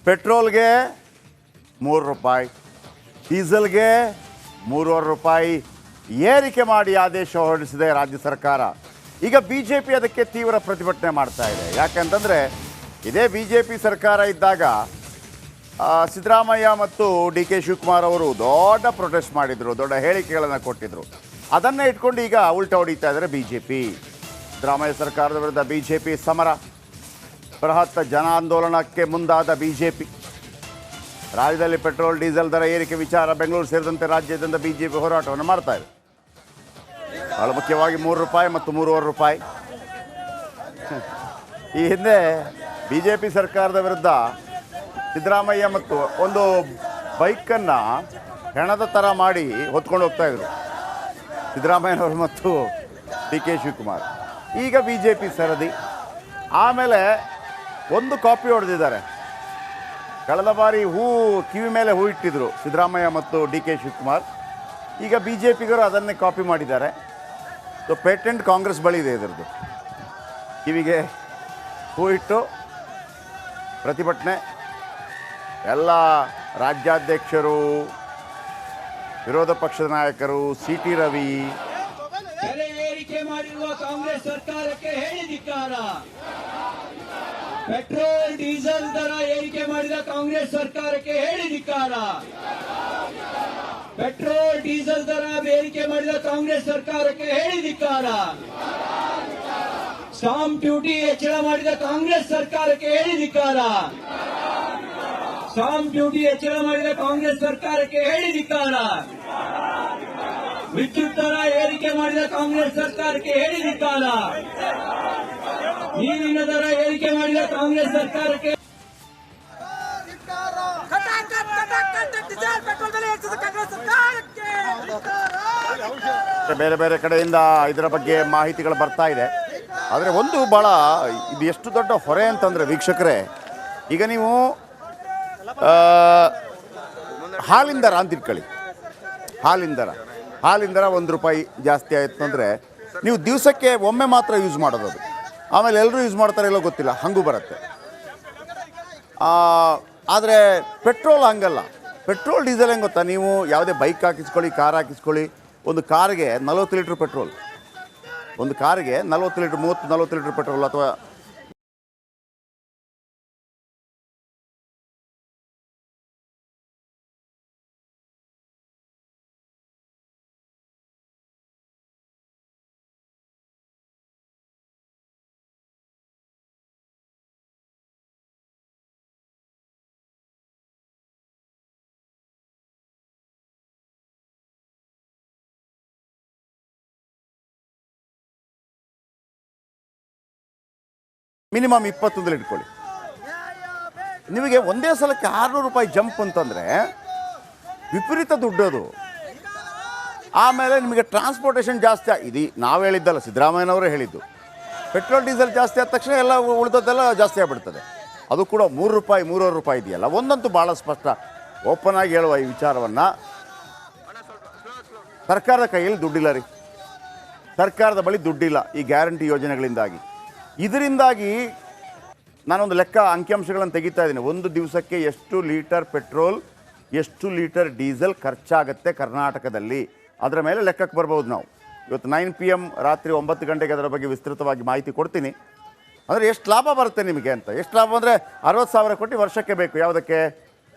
ಪೆಟ್ರೋಲ್ಗೆ 3 ರೂಪಾಯಿ, ಡೀಸೆಲ್ಗೆ 3.5 ರೂಪಾಯಿ ಏರಿಕೆ ಮಾಡಿ ಆದೇಶ ಹೊರಡಿಸಿದೆ ರಾಜ್ಯ ಸರ್ಕಾರ. ಈಗ ಬಿ ಜೆ ಪಿ ಅದಕ್ಕೆ ತೀವ್ರ ಪ್ರತಿಭಟನೆ ಮಾಡ್ತಾ ಇದೆ. ಯಾಕಂತಂದರೆ ಇದೇ ಬಿ ಜೆ ಪಿ ಸರ್ಕಾರ ಇದ್ದಾಗ ಸಿದ್ದರಾಮಯ್ಯ ಮತ್ತು ಡಿ ಕೆ ಶಿವಕುಮಾರ್ ಅವರು ದೊಡ್ಡ ಪ್ರೊಟೆಸ್ಟ್ ಮಾಡಿದರು, ದೊಡ್ಡ ಹೇಳಿಕೆಗಳನ್ನು ಕೊಟ್ಟಿದ್ದರು. ಅದನ್ನೇ ಇಟ್ಕೊಂಡು ಈಗ ಉಲ್ಟಾ ಹೊಡಿತಾ ಇದ್ದಾರೆ ಬಿ ಜೆ ಪಿ. ಸಿದ್ದರಾಮಯ್ಯ ಸರ್ಕಾರದ ವಿರುದ್ಧ ಬಿ ಜೆ ಪಿ ಸಮರ, ಬೃಹತ್ ಜನ ಆಂದೋಲನಕ್ಕೆ ಮುಂದಾದ ಬಿ ಜೆ ಪಿ. ರಾಜ್ಯದಲ್ಲಿ ಪೆಟ್ರೋಲ್ ಡೀಸೆಲ್ ದರ ಏರಿಕೆ ವಿಚಾರ ಬೆಂಗಳೂರು ಸೇರಿದಂತೆ ರಾಜ್ಯಾದ್ಯಂತ ಬಿ ಜೆ ಪಿ ಹೋರಾಟವನ್ನು ಮಾಡ್ತಾ ಇದೆ. ಬಹಳ ಮುಖ್ಯವಾಗಿ 3 ರೂಪಾಯಿ ಮತ್ತು 3.5 ರೂಪಾಯಿ. ಈ ಹಿಂದೆ ಬಿ ಜೆ ಪಿ ಸರ್ಕಾರದ ವಿರುದ್ಧ ಸಿದ್ದರಾಮಯ್ಯ ಮತ್ತು ಒಂದು ಬೈಕನ್ನು ಹೆಣದ ಥರ ಮಾಡಿ ಹೊತ್ಕೊಂಡು ಹೋಗ್ತಾಯಿದ್ರು ಸಿದ್ದರಾಮಯ್ಯನವರು ಮತ್ತು ಡಿ ಕೆ ಶಿವಕುಮಾರ್. ಈಗ ಬಿ ಜೆ ಪಿ ಸರದಿ. ಆಮೇಲೆ ಒಂದು ಕಾಪಿ ಹೊಡೆದಿದ್ದಾರೆ. ಕಳೆದ ಬಾರಿ ಕಿವಿ ಮೇಲೆ ಹೂ ಇಟ್ಟಿದ್ರು ಸಿದ್ದರಾಮಯ್ಯ ಮತ್ತು ಡಿ ಕೆ ಶಿವಕುಮಾರ್. ಈಗ ಬಿ ಜೆ ಪಿಗರು ಅದನ್ನೇ ಕಾಪಿ ಮಾಡಿದ್ದಾರೆ. ಸೊ ಪೇಟೆಂಟ್ ಕಾಂಗ್ರೆಸ್ ಬಳಿ ಇದೆ ಇದರದ್ದು. ಕಿವಿಗೆ ಹೂ ಇಟ್ಟು ಪ್ರತಿಭಟನೆ. ಎಲ್ಲ ರಾಜ್ಯಾಧ್ಯಕ್ಷರು, ವಿರೋಧ ಪಕ್ಷದ ನಾಯಕರು, ಸಿ ಟಿ ರವಿ, ಬೆಲೆ ಏರಿಕೆ ಮಾಡಿರುವ ಕಾಂಗ್ರೆಸ್ ಸರ್ಕಾರಕ್ಕೆ ಹೇಳಿ ಧಿಕ್ಕಾರ. ಪೆಟ್ರೋಲ್ ಡೀಸೆಲ್ ದರ ಏರಿಕೆ ಮಾಡಿದ ಕಾಂಗ್ರೆಸ್ ಸರ್ಕಾರಕ್ಕೆ ಹೇಳಿ ಧಿಕ್ಕಾರ. ಪೆಟ್ರೋಲ್ ಡೀಸೆಲ್ ದರ ಏರಿಕೆ ಮಾಡಿದ ಕಾಂಗ್ರೆಸ್ ಸರ್ಕಾರಕ್ಕೆ ಹೇಳಿ ಧಿಕ್ಕಾರ. ಸ್ಟಾಂಪ್ ಡ್ಯೂಟಿ ಹೆಚ್ಚಳ ಮಾಡಿದ ಕಾಂಗ್ರೆಸ್ ಸರ್ಕಾರಕ್ಕೆ ಹೇಳಿ ಧಿಕ್ಕಾರ. ಸ್ಟಾಂಪ್ ಡ್ಯೂಟಿ ಹೆಚ್ಚಳ ಮಾಡಿದ ಕಾಂಗ್ರೆಸ್ ಸರ್ಕಾರಕ್ಕೆ ಹೇಳಿ ಧಿಕ್ಕಾರ. ವಿದ್ಯುತ್ ದರ ಏರಿಕೆ ಮಾಡಿದ ಕಾಂಗ್ರೆಸ್ ಸರ್ಕಾರಕ್ಕೆ ಹೇಳಿ ಧಿಕ್ಕಾರ. ನೀರಿನ ದರ ಏರಿಕೆ ಮಾಡಿದ ಕಾಂಗ್ರೆಸ್ ಸರ್ಕಾರಕ್ಕೆ ಬೇರೆ ಬೇರೆ ಕಡೆಯಿಂದ ಇದರ ಬಗ್ಗೆ ಮಾಹಿತಿಗಳು ಬರ್ತಾ ಇದೆ. ಆದರೆ ಒಂದು ಭಾಳ ಇದು ಎಷ್ಟು ದೊಡ್ಡ ಹೊರೆ ಅಂತಂದರೆ ವೀಕ್ಷಕರೇ, ಈಗ ನೀವು ಹಾಲಿನ ದರ ಅಂತ ಇಟ್ಕೊಳ್ಳಿ. ಹಾಲಿನ ದರ 1 ರೂಪಾಯಿ ಜಾಸ್ತಿ ಆಯಿತು ಅಂದರೆ ನೀವು ದಿವಸಕ್ಕೆ ಒಮ್ಮೆ ಮಾತ್ರ ಯೂಸ್ ಮಾಡೋದು. ಅದು ಆಮೇಲೆ ಎಲ್ಲರೂ ಯೂಸ್ ಮಾಡ್ತಾರೆ ಇಲ್ಲೋ ಗೊತ್ತಿಲ್ಲ, ಹಾಗೂ ಬರುತ್ತೆ. ಆದರೆ ಪೆಟ್ರೋಲ್ ಹಂಗಲ್ಲ. ಪೆಟ್ರೋಲ್ ಡೀಸೆಲ್ ಹೆಂಗೆ ಗೊತ್ತಾ, ನೀವು ಯಾವುದೇ ಬೈಕ್ ಹಾಕಿಸ್ಕೊಳ್ಳಿ, ಕಾರ್ ಹಾಕಿಸ್ಕೊಳ್ಳಿ, ಒಂದು ಕಾರಿಗೆ 40 ಲೀಟ್ರ್ ಪೆಟ್ರೋಲ್, ಒಂದು ಕಾರಿಗೆ 40 ಲೀಟ್ರ್ 30-40 ಲೀಟ್ರ್ ಪೆಟ್ರೋಲ್. ಅಥವಾ ಮಿನಿಮಮ್ 21 ಇಟ್ಕೊಳ್ಳಿ. ನಿಮಗೆ ಒಂದೇ ಸಲಕ್ಕೆ 600 ರೂಪಾಯಿ ಜಂಪ್ ಅಂತಂದರೆ ವಿಪರೀತ ದುಡ್ಡು ಅದು. ಆಮೇಲೆ ನಿಮಗೆ ಟ್ರಾನ್ಸ್ಪೋರ್ಟೇಷನ್ ಜಾಸ್ತಿ ಇದು ನಾವು ಹೇಳಿದ್ದಲ್ಲ, ಸಿದ್ದರಾಮಯ್ಯನವರೇ ಹೇಳಿದ್ದು. ಪೆಟ್ರೋಲ್ ಡೀಸೆಲ್ ಜಾಸ್ತಿ ಆದ ತಕ್ಷಣ ಎಲ್ಲ ಉಳಿದದ್ದೆಲ್ಲ ಜಾಸ್ತಿ ಆಗಿಬಿಡ್ತದೆ. ಅದು ಕೂಡ 3 ರೂಪಾಯಿ 3.5 ರೂಪಾಯಿ ಇದೆಯಲ್ಲ. ಒಂದಂತೂ ಭಾಳ ಸ್ಪಷ್ಟ, ಓಪನ್ ಆಗಿ ಹೇಳುವ ಈ ವಿಚಾರವನ್ನು, ಸರ್ಕಾರದ ಕೈಯಲ್ಲಿ ದುಡ್ಡಿಲ್ಲ ರೀ. ಸರ್ಕಾರದ ಬಳಿ ದುಡ್ಡಿಲ್ಲ ಈ ಗ್ಯಾರಂಟಿ ಯೋಜನೆಗಳಿಂದಾಗಿ. ಇದರಿಂದಾಗಿ ನಾನೊಂದು ಲೆಕ್ಕ ಅಂಕಿಅಂಶಗಳನ್ನು ತೆಗಿತಾ ಇದ್ದೀನಿ. ಒಂದು ದಿವಸಕ್ಕೆ ಎಷ್ಟು ಲೀಟರ್ ಪೆಟ್ರೋಲ್, ಎಷ್ಟು ಲೀಟರ್ ಡೀಸೆಲ್ ಖರ್ಚಾಗುತ್ತೆ ಕರ್ನಾಟಕದಲ್ಲಿ, ಅದರ ಮೇಲೆ ಲೆಕ್ಕಕ್ಕೆ ಬರ್ಬೋದು ನಾವು. ಇವತ್ತು 9 PM ರಾತ್ರಿ 9 ಗಂಟೆಗೆ ಅದರ ಬಗ್ಗೆ ವಿಸ್ತೃತವಾಗಿ ಮಾಹಿತಿ ಕೊಡ್ತೀನಿ. ಅಂದರೆ ಎಷ್ಟು ಲಾಭ ಬರುತ್ತೆ ನಿಮಗೆ ಅಂತ. ಎಷ್ಟು ಲಾಭ ಅಂದರೆ 60,000 ಕೋಟಿ ವರ್ಷಕ್ಕೆ ಬೇಕು. ಯಾವುದಕ್ಕೆ?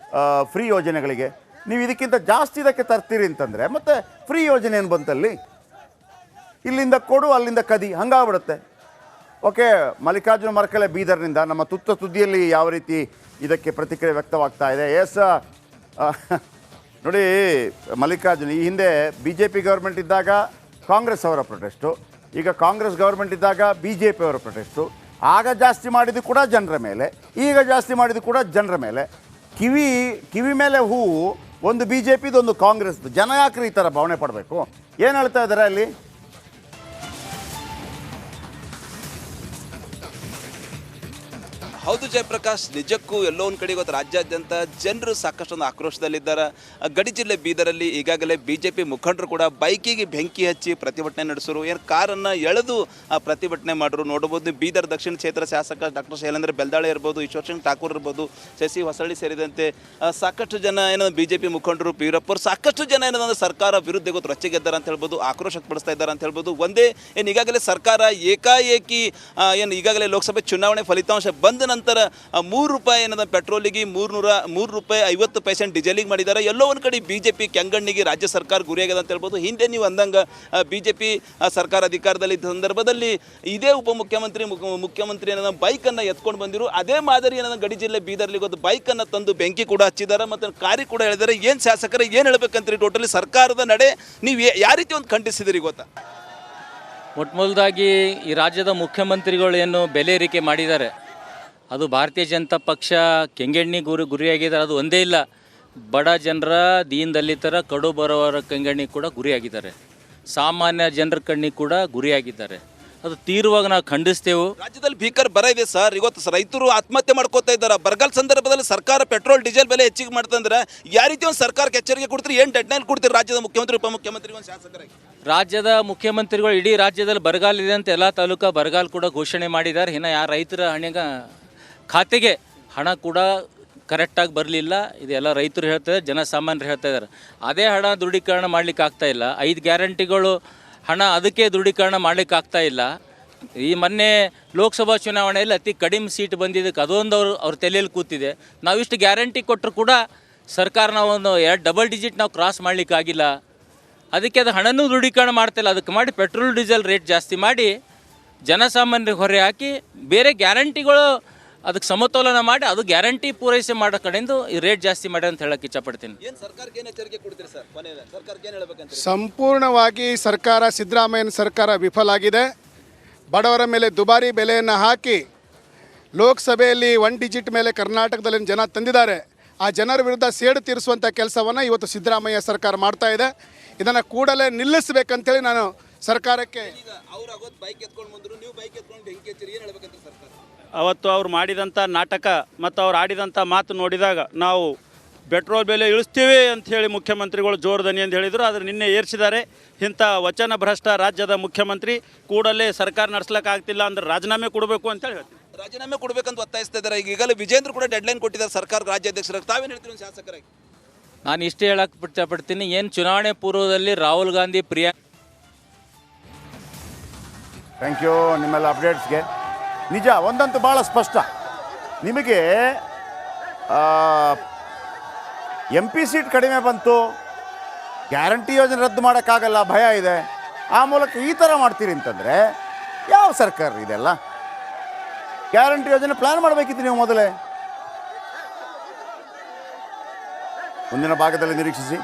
ಫ್ರೀ ಯೋಜನೆಗಳಿಗೆ. ನೀವು ಇದಕ್ಕಿಂತ ಜಾಸ್ತಿ ಇದಕ್ಕೆ ತರ್ತೀರಿ ಅಂತಂದರೆ ಮತ್ತೆ ಫ್ರೀ ಯೋಜನೆ ಏನು ಬಂತಲ್ಲಿ? ಇಲ್ಲಿಂದ ಕೊಡು, ಅಲ್ಲಿಂದ ಕದಿ, ಹಂಗಾಗ್ಬಿಡುತ್ತೆ. ಓಕೆ, ಮಲ್ಲಿಕಾರ್ಜುನ ಮರಕಳೆ ಬೀದರ್ನಿಂದ ನಮ್ಮ ತುದಿಯಲ್ಲಿ ಯಾವ ರೀತಿ ಇದಕ್ಕೆ ಪ್ರತಿಕ್ರಿಯೆ ವ್ಯಕ್ತವಾಗ್ತಾ ಇದೆ. ಎಸ್ ನೋಡಿ ಮಲ್ಲಿಕಾರ್ಜುನ್, ಈ ಹಿಂದೆ ಬಿ ಜೆ ಪಿ ಗೌರ್ಮೆಂಟ್ ಇದ್ದಾಗ ಕಾಂಗ್ರೆಸ್ ಅವರ ಪ್ರೊಟೆಸ್ಟು, ಈಗ ಕಾಂಗ್ರೆಸ್ ಗೌರ್ಮೆಂಟ್ ಇದ್ದಾಗ ಬಿ ಜೆ ಪಿ ಅವರ ಪ್ರೊಟೆಸ್ಟು. ಆಗ ಜಾಸ್ತಿ ಮಾಡಿದ್ದು ಕೂಡ ಜನರ ಮೇಲೆ, ಈಗ ಜಾಸ್ತಿ ಮಾಡಿದ್ದು ಕೂಡ ಜನರ ಮೇಲೆ. ಕಿವಿ ಮೇಲೆ ಹೂವು, ಒಂದು ಬಿ ಜೆ ಪಿದು, ಒಂದು ಕಾಂಗ್ರೆಸ್ದು. ಜನ ಯಾಕ್ರಿ ಈ ಥರ ಭಾವನೆ ಪಡಬೇಕು? ಏನು ಹೇಳ್ತಾ ಇದ್ದಾರೆ ಅಲ್ಲಿ? ಹೌದು ಜಯಪ್ರಕಾಶ್, ನಿಜಕ್ಕೂ ಎಲ್ಲೋ ಒಂದು ಕಡೆ ಇವತ್ತು ರಾಜ್ಯಾದ್ಯಂತ ಜನರು ಸಾಕಷ್ಟೊಂದು ಆಕ್ರೋಶದಲ್ಲಿದ್ದಾರೆ. ಗಡಿ ಜಿಲ್ಲೆ ಬೀದರಲ್ಲಿ ಈಗಾಗಲೇ ಬಿಜೆಪಿ ಮುಖಂಡರು ಕೂಡ ಬೈಕಿಗೆ ಬೆಂಕಿ ಹಚ್ಚಿ ಪ್ರತಿಭಟನೆ ನಡೆಸಿರು. ಏನು ಕಾರನ್ನು ಎಳೆದು ಪ್ರತಿಭಟನೆ ಮಾಡಿದ್ರು ನೋಡಬಹುದು. ಬೀದರ್ ದಕ್ಷಿಣ ಕ್ಷೇತ್ರ ಶಾಸಕ ಡಾಕ್ಟರ್ ಶೈಲೇಂದ್ರ ಬೆಲ್ದಾಳೆ ಇರ್ಬೋದು, ಈಶ್ವರ್ ಸಿಂಗ್ ಠಾಕೂರ್ ಇರ್ಬೋದು, ಶಶಿ ಹೊಸಳ್ಳಿ ಸೇರಿದಂತೆ ಸಾಕಷ್ಟು ಜನ ಏನೋ ಬಿಜೆಪಿ ಮುಖಂಡರು, ವೀರಪ್ಪರು, ಸಾಕಷ್ಟು ಜನ ಏನಂದ್ರೆ ಸರ್ಕಾರ ವಿರುದ್ಧ ಇವತ್ತು ರೊಚ್ಚಿಗೆದ್ದಾರೆ ಅಂತ ಹೇಳ್ಬೋದು, ಆಕ್ರೋಶ ವ್ಯಕ್ತಪಡಿಸ್ತಾ ಇದ್ದಾರೆ ಅಂತ ಹೇಳ್ಬೋದು. ಒಂದೇ ಏನು ಈಗಾಗಲೇ ಸರ್ಕಾರ ಏಕಾಏಕಿ ಏನು ಈಗಾಗಲೇ ಲೋಕಸಭೆ ಚುನಾವಣೆ ಫಲಿತಾಂಶ ಬಂದ ನಂತರ ₹3 ಏನದ ಪೆಟ್ರೋಲಿಗೆ ₹3.50 ಡೀಸೆಲಿಗೆ ಮಾಡಿದ್ದಾರೆ. ಎಲ್ಲೋ ಒಂದು ಕಡೆ ಬಿಜೆಪಿ ಕೆಂಗಣ್ಣಿಗೆ ರಾಜ್ಯ ಸರ್ಕಾರ ಗುರಿಯಾಗಿದೆ ಅಂತ ಹೇಳ್ಬೋದು. ಹಿಂದೆ ನೀವು ಅಂದಂಗೆ ಬಿಜೆಪಿ ಸರ್ಕಾರ ಅಧಿಕಾರದಲ್ಲಿದ್ದ ಸಂದರ್ಭದಲ್ಲಿ ಇದೇ ಮುಖ್ಯಮಂತ್ರಿ ಏನದ ಬೈಕನ್ನು ಎತ್ಕೊಂಡು ಬಂದಿರು. ಅದೇ ಮಾದರಿ ಏನದ ಗಡಿ ಜಿಲ್ಲೆ ಬೀದರ್ಲಿ ಒಂದು ಬೈಕನ್ನು ತಂದು ಬೆಂಕಿ ಕೂಡ ಹಚ್ಚಿದ್ದಾರೆ ಮತ್ತು ಕಾರಿ ಕೂಡ ಹೇಳಿದ್ದಾರೆ. ಏನು ಶಾಸಕರು ಏನು ಹೇಳ್ಬೇಕಂತೀರಿ? ಟೋಟಲಿ ಸರ್ಕಾರದ ನಡೆ ನೀವು ಯಾವ ರೀತಿ ಒಂದು ಖಂಡಿಸಿದಿರಿ ಗೊತ್ತಾ? ಮೊಟ್ಟಮೊದಲಾಗಿ ಈ ರಾಜ್ಯದ ಮುಖ್ಯಮಂತ್ರಿಗಳು ಏನು ಬೆಲೆ ಏರಿಕೆ ಮಾಡಿದ್ದಾರೆ, ಅದು ಭಾರತೀಯ ಜನತಾ ಪಕ್ಷ ಕೆಂಗಣ್ಣಿ ಗುರಿಯಾಗಿದ್ದಾರೆ. ಅದು ಒಂದೇ ಇಲ್ಲ, ಬಡ ಜನರ ದೀನ್ ದಲಿತರ ಕಡು ಬರುವವರ ಕೆಂಗಣ್ಣಿ ಕೂಡ ಗುರಿಯಾಗಿದ್ದಾರೆ, ಸಾಮಾನ್ಯ ಜನರ ಕಣ್ಣಿಗೆ ಕೂಡ ಗುರಿಯಾಗಿದ್ದಾರೆ. ಅದು ತೀವ್ರವಾಗಿ ನಾವು ಖಂಡಿಸ್ತೇವೆ. ರಾಜ್ಯದಲ್ಲಿ ಭೀಕರ ಬರ ಇದೆ ಸರ್. ಇವತ್ತು ರೈತರು ಆತ್ಮಹತ್ಯೆ ಮಾಡ್ಕೋತಾ ಇದ್ದಾರೆ. ಬರಗಾಲ ಸಂದರ್ಭದಲ್ಲಿ ಸರ್ಕಾರ ಪೆಟ್ರೋಲ್ ಡೀಸೆಲ್ ಬೆಲೆ ಹೆಚ್ಚಿಗೆ ಮಾಡ್ತಂದ್ರೆ ಯಾವ ರೀತಿ ಒಂದು ಸರ್ಕಾರಕ್ಕೆ ಎಚ್ಚರಿಕೆ ಕೊಡ್ತೀರಿ? ಏನು ಡೆಡ್ಲೈನ್ ಕೊಡ್ತೀರಿ ರಾಜ್ಯದ ಮುಖ್ಯಮಂತ್ರಿ, ಉಪಮುಖ್ಯಮಂತ್ರಿ, ಒಂದು ಶಾಸಕರಾಗಿ? ರಾಜ್ಯದ ಮುಖ್ಯಮಂತ್ರಿಗಳು ಇಡೀ ರಾಜ್ಯದಲ್ಲಿ ಬರಗಾಲ ಇದೆ ಅಂತ ಎಲ್ಲ ತಾಲೂಕು ಬರಗಾಲ ಕೂಡ ಘೋಷಣೆ ಮಾಡಿದ್ದಾರೆ. ಇನ್ನು ಯಾರು ರೈತರ ಖಾತೆಗೆ ಹಣ ಕೂಡ ಕರೆಕ್ಟಾಗಿ ಬರಲಿಲ್ಲ. ಇದೆಲ್ಲ ರೈತರು ಹೇಳ್ತಾರೆ, ಜನಸಾಮಾನ್ಯರು ಹೇಳ್ತಾ ಇದ್ದಾರೆ. ಅದೇ ಹಣ ದೃಢೀಕರಣ ಮಾಡಲಿಕ್ಕೆ ಆಗ್ತಾ ಇಲ್ಲ. 5 ಗ್ಯಾರಂಟಿಗಳು ಹಣ ಅದಕ್ಕೆ ದೃಢೀಕರಣ ಮಾಡಲಿಕ್ಕೆ ಆಗ್ತಾ ಇಲ್ಲ. ಈ ಮೊನ್ನೆ ಲೋಕಸಭಾ ಚುನಾವಣೆಯಲ್ಲಿ ಅತಿ ಕಡಿಮೆ ಸೀಟ್ ಬಂದಿದ್ದಕ್ಕೆ ಅದೊಂದು ಅವ್ರ ತಲೆಯಲ್ಲಿ ಕೂತಿದೆ. ನಾವಿಷ್ಟು ಗ್ಯಾರಂಟಿ ಕೊಟ್ಟರು ಕೂಡ ಸರ್ಕಾರ ನಾವೊಂದು 2 ಡಬಲ್ ಡಿಜಿಟ್ ನಾವು ಕ್ರಾಸ್ ಮಾಡಲಿಕ್ಕಾಗಿಲ್ಲ. ಅದಕ್ಕೆ ಅದು ಹಣನೂ ದೃಢೀಕರಣ ಮಾಡ್ತಾಯಿಲ್ಲ. ಅದಕ್ಕೆ ಮಾಡಿ ಪೆಟ್ರೋಲ್ ಡೀಸೆಲ್ ರೇಟ್ ಜಾಸ್ತಿ ಮಾಡಿ ಜನಸಾಮಾನ್ಯರಿಗೆ ಹೊರೆ ಹಾಕಿ ಬೇರೆ ಗ್ಯಾರಂಟಿಗಳು ಅದಕ್ಕೆ ಸಮತೋಲನ ಮಾಡಿ ಅದು ಗ್ಯಾರಂಟಿ ಪೂರೈಸಿ ಮಾಡೋ ಕಡೆಯಿಂದ ಈ ರೇಟ್ ಜಾಸ್ತಿ ಮಾಡಿ ಅಂತ ಹೇಳಕ್ಕೆ ಇಷ್ಟಪಡ್ತೀನಿ. ಏನು ಸರ್ಕಾರಕ್ಕೆ ಏನು ಎಚ್ಚರಿಕೆ ಕೊಡ್ತೀರಿ ಸರ್? ಸರ್ಕಾರಕ್ಕೆ ಏನು ಹೇಳ್ಬೇಕಂತ? ಸಂಪೂರ್ಣವಾಗಿ ಸರ್ಕಾರ, ಸಿದ್ದರಾಮಯ್ಯನ ಸರ್ಕಾರ ವಿಫಲ ಆಗಿದೆ. ಬಡವರ ಮೇಲೆ ದುಬಾರಿ ಬೆಲೆಯನ್ನು ಹಾಕಿ ಲೋಕಸಭೆಯಲ್ಲಿ 1 ಡಿಜಿಟ್ ಮೇಲೆ ಕರ್ನಾಟಕದಲ್ಲಿ ಜನ ತಂದಿದ್ದಾರೆ. ಆ ಜನರ ವಿರುದ್ಧ ಸೇಡು ತೀರಿಸುವಂಥ ಕೆಲಸವನ್ನು ಇವತ್ತು ಸಿದ್ದರಾಮಯ್ಯ ಸರ್ಕಾರ ಮಾಡ್ತಾ ಇದೆ. ಇದನ್ನು ಕೂಡಲೇ ನಿಲ್ಲಿಸಬೇಕಂತೇಳಿ ನಾನು ಸರ್ಕಾರಕ್ಕೆ ಅವತ್ತು ಅವ್ರು ಮಾಡಿದಂಥ ನಾಟಕ ಮತ್ತು ಅವ್ರು ಆಡಿದಂಥ ಮಾತು ನೋಡಿದಾಗ ನಾವು ಪೆಟ್ರೋಲ್ ಬೆಲೆ ಇಳಿಸ್ತೀವಿ ಅಂಥೇಳಿ ಮುಖ್ಯಮಂತ್ರಿಗಳು ಜೋರು ದನಿ ಅಂತ ಹೇಳಿದರು. ಆದರೆ ನಿನ್ನೆ ಏರಿಸಿದ್ದಾರೆ. ಇಂಥ ವಚನ ಭ್ರಷ್ಟ ರಾಜ್ಯದ ಮುಖ್ಯಮಂತ್ರಿ ಕೂಡಲೇ ಸರ್ಕಾರ ನಡೆಸ್ಲಿಕ್ಕಾಗ್ತಿಲ್ಲ ಅಂದ್ರೆ ರಾಜೀನಾಮೆ ಕೊಡಬೇಕು ಅಂತೇಳಿ ಹೇಳ್ತೀವಿ. ರಾಜೀನಾಮೆ ಕೊಡಬೇಕಂತ ಒತ್ತಾಯಿಸ್ತಾ ಇದ್ದಾರೆ. ಈಗಲೇ ವಿಜೇಂದ್ರ ಕೂಡ ಡೆಡ್ಲೈನ್ ಕೊಟ್ಟಿದ್ದಾರೆ ಸರ್ಕಾರ ರಾಜ್ಯಾಧ್ಯಕ್ಷರಾಗಿ. ತಾವೇನು ಹೇಳ್ತೀವಿ ಶಾಸಕರಾಗಿ? ನಾನು ಇಷ್ಟೇ ಹೇಳಕ್ಕೆ ಇಷ್ಟಪಡ್ತೀನಿ, ಏನು ಚುನಾವಣೆ ಪೂರ್ವದಲ್ಲಿ ರಾಹುಲ್ ಗಾಂಧಿ ಥ್ಯಾಂಕ್ ಯು ನಿಮ್ಮೆಲ್ಲ ಅಪ್ಡೇಟ್ಸ್ಗೆ. ನಿಜ ಒಂದಂತೂ ಭಾಳ ಸ್ಪಷ್ಟ, ನಿಮಗೆ MP ಸೀಟ್ ಕಡಿಮೆ ಬಂತು, ಗ್ಯಾರಂಟಿ ಯೋಜನೆ ರದ್ದು ಮಾಡೋಕ್ಕಾಗಲ್ಲ, ಭಯ ಇದೆ, ಆ ಮೂಲಕ ಈ ಥರ ಮಾಡ್ತೀರಿ ಅಂತಂದರೆ ಯಾವ ಸರ್ಕಾರ ಇದೆಲ್ಲ? ಗ್ಯಾರಂಟಿ ಯೋಜನೆ ಪ್ಲ್ಯಾನ್ ಮಾಡಬೇಕಿತ್ತು ನೀವು ಮೊದಲೇ. ಮುಂದಿನ ಭಾಗದಲ್ಲಿ ನಿರೀಕ್ಷಿಸಿ.